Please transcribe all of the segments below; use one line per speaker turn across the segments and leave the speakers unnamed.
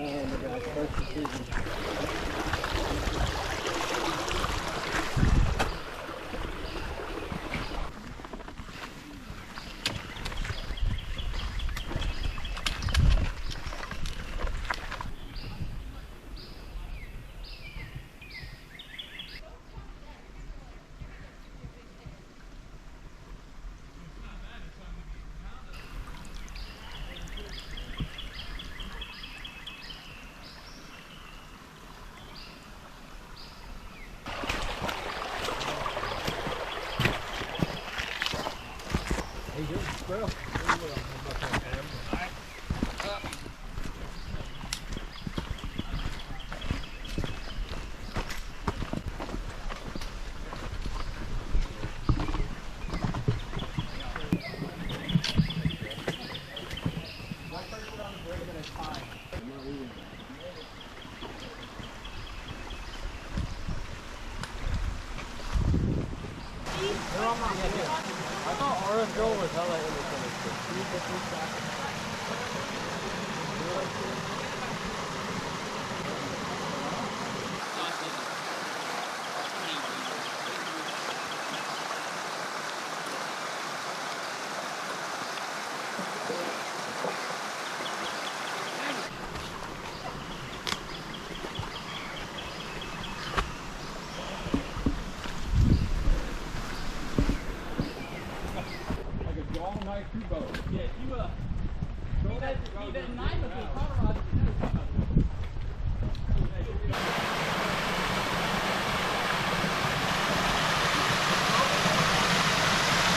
Oh my gosh, first decision. Well, I thought RF Joel was hella independent.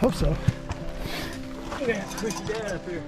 Hope so. Okay, push your dad up here.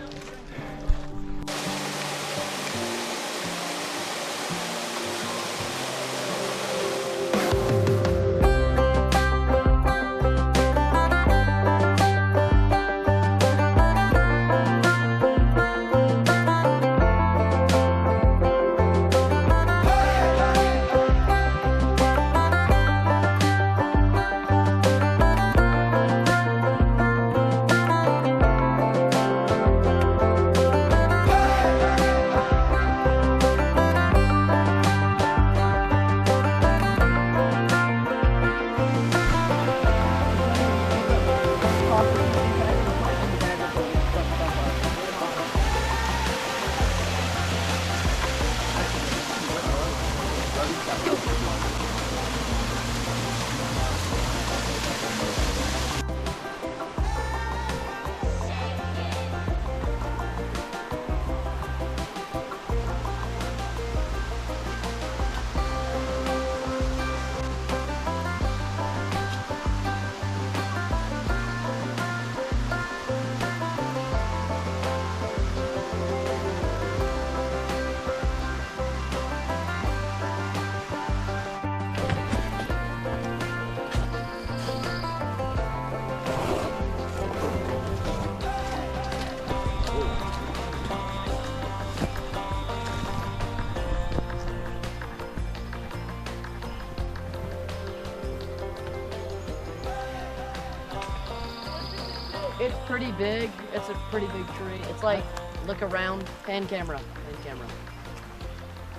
It's pretty big. It's a pretty big tree. It's like, look around, pan camera.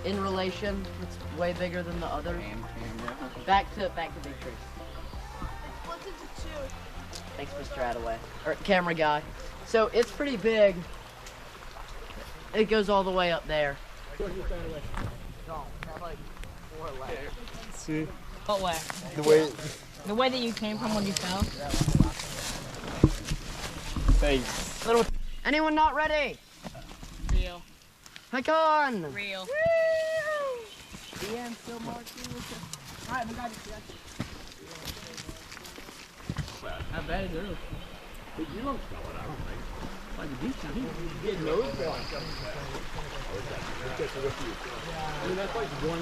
In relation, it's way bigger than the others. Back to big trees.
What's it to two?
Thanks, Mr. Attaway. Or camera guy. So it's pretty big. It goes all the way up there.
See?
What way? The way that you came from when you fell?
Thanks.
Anyone not ready?
Real.
Hike on!
Real.
DM still marching with the... Alright, we got it.
How bad is it? You don't smell it, I don't think. Like a beach, you get nose block. I mean, that's like one.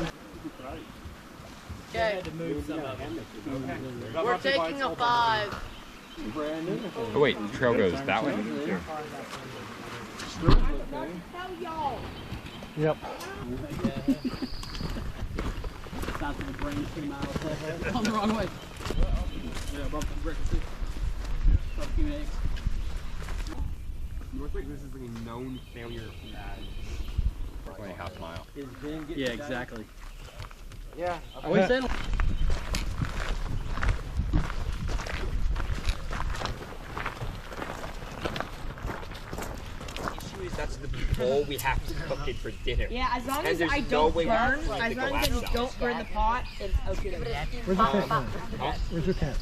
Okay. We're taking a 5.
Oh wait, the trail goes that way?
Yep.
Sounds like the brain came out of the head.
On the wrong way.
Yeah, bump the brick too. Bump a few eggs. North Lake, this is a known failure.
Only half mile.
Yeah, exactly.
Yeah.
I always said.
That's the bowl we have to cook it for dinner.
Yeah, as long as
there's
I
no
don't
way
burn,
to
as long as
collapse
I
out.
don't burn the pot, it's okay.
Where's your tent? Where's your tent?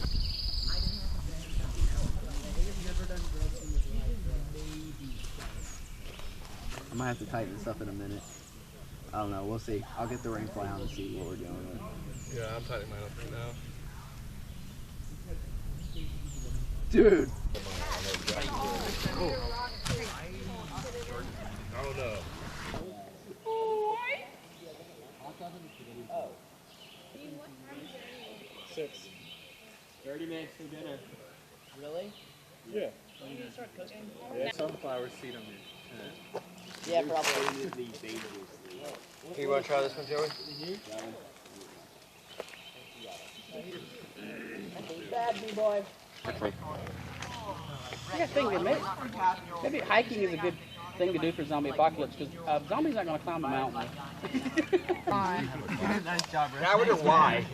I might have to tighten this up in a minute. I don't know. We'll see. I'll get the rain fly on and see what we're doing with.
Yeah, I'm tightening mine up right now.
Dude.
Oh no.
6. 30 minutes for dinner.
Really?
Yeah.
When do you start cooking?
Yeah, sunflower seed on there.
Yeah, probably.
You want to try this one, Joey?
Bad me boy.
I think maybe hiking is a good thing to do for zombie apocalypse because zombies aren't going to climb a mountain.
Nice job, Rick.
I wonder why.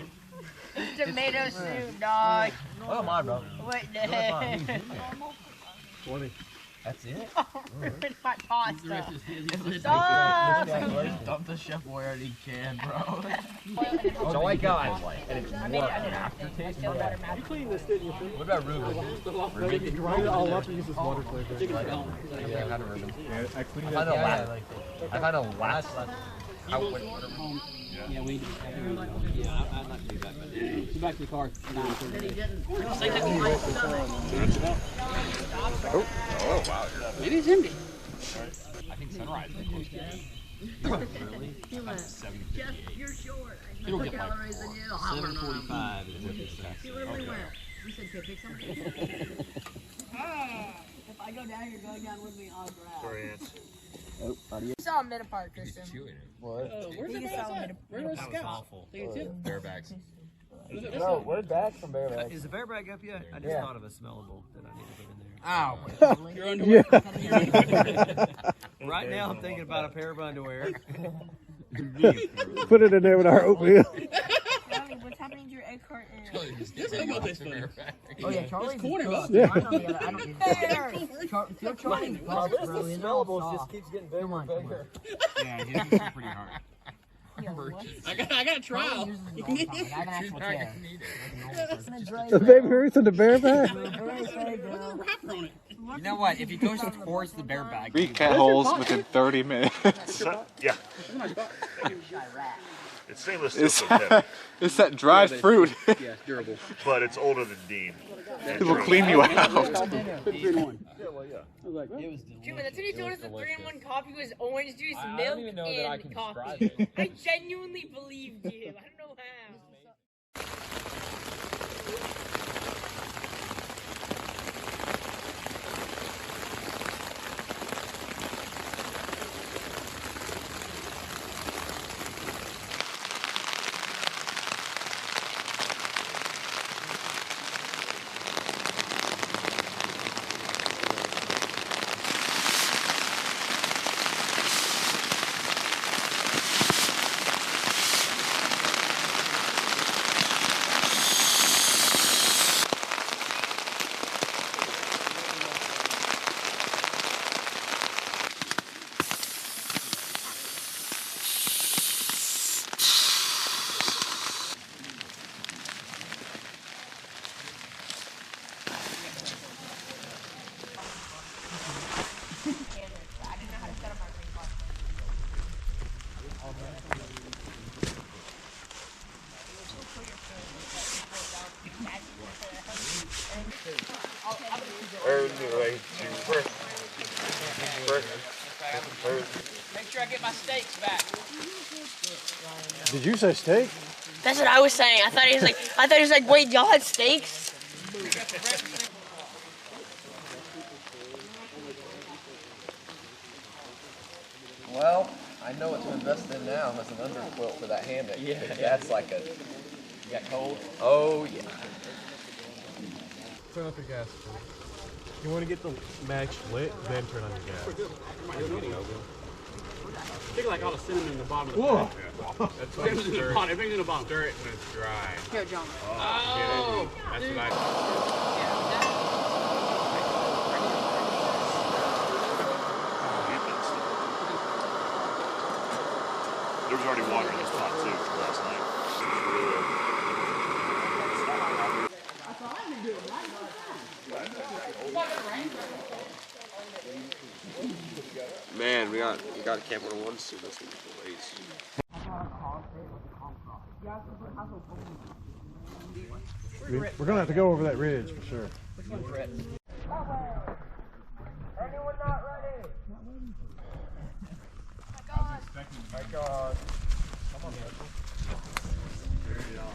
Tomato soup, dog.
Oh, my bro.
What the heck?
20. That's it?
My pasta.
Dump the chef boy already can, bro.
That's all I got. And it's
I made it an aftertaste. You
clean this, didn't you? What about Ruben?
Grind it all up and use this water flavor.
Yeah, I had a Ruben.
I cleaned
I kind of last.
Yeah, we do. Yeah, I'd like to do that. But get back to the car.
Oh, wow.
Maybe it's empty.
I think sunrise is close to it. Really?
Jeff, you're short. I
It'll
more
get like
calories than you.
7:45 is what this says.
He literally went. We said, "Okay, pick something." If I go down, you're going down with me on grass.
Sorry, Ants.
Oh, buddy.
You saw him apart, Christian.
What?
Where's the at? Where's the scouts?
Bear bags.
No, we're back from Bareback.
Is the bear bag up yet? I just thought of a smellable that I need to get in there.
Ow. Your underwear.
Right now I'm thinking about a pair of underwear.
Put it in there with our oatmeal.
Charlie, what's happening to your egg carton?
This ain't got this thing.
Oh yeah, Charlie's
corner
is
up.
good. Mine on the other. I don't need that. Charlie's buff, bro. His
Smellables
all
just
soft.
keeps getting bigger and bigger.
Yeah, he's pretty hard.
I got a trial.
Charlie uses it all the time. Like, I have an actual chair.
The baby Ruth in the bareback.
You know what? If he goes towards the bear bag,
3 cat holes within 30 minutes.
Yeah. It's stainless steel. So heavy,
It's that dried fruit.
Yeah, it's durable.
but it's older than Dean.
It will clean you out.
Yeah, well, yeah.
Dude, that's when you told us the 3-in-1 coffee was orange juice,
I
milk,
don't even know that I
and
can
coffee.
describe it.
I genuinely believed you. I don't know how.
Make sure I get my steaks back.
Did you say steak?
That's what I was saying. I thought he was like, wait, y'all had steaks?
Well, I know what to invest in now as an underquilt for that hammock. Yeah. That's like a... You got cold? Oh, yeah.
Turn off your gas. You want to get the match lit, then turn on your gas.
Think like all the cinnamon in the bottom of the pot. That's what in the bottom. Everything's in the bottom.
Stir it when it's dry.
Here, John.
Oh, that's what I.
There was already water in this pot too from last night.
Man, we got a Camp 101 soon. That's gonna be great.
We're gonna have to go over that ridge for sure.
Which one's red?
Anyone not ready?
My God. Come on, Michael. There you go.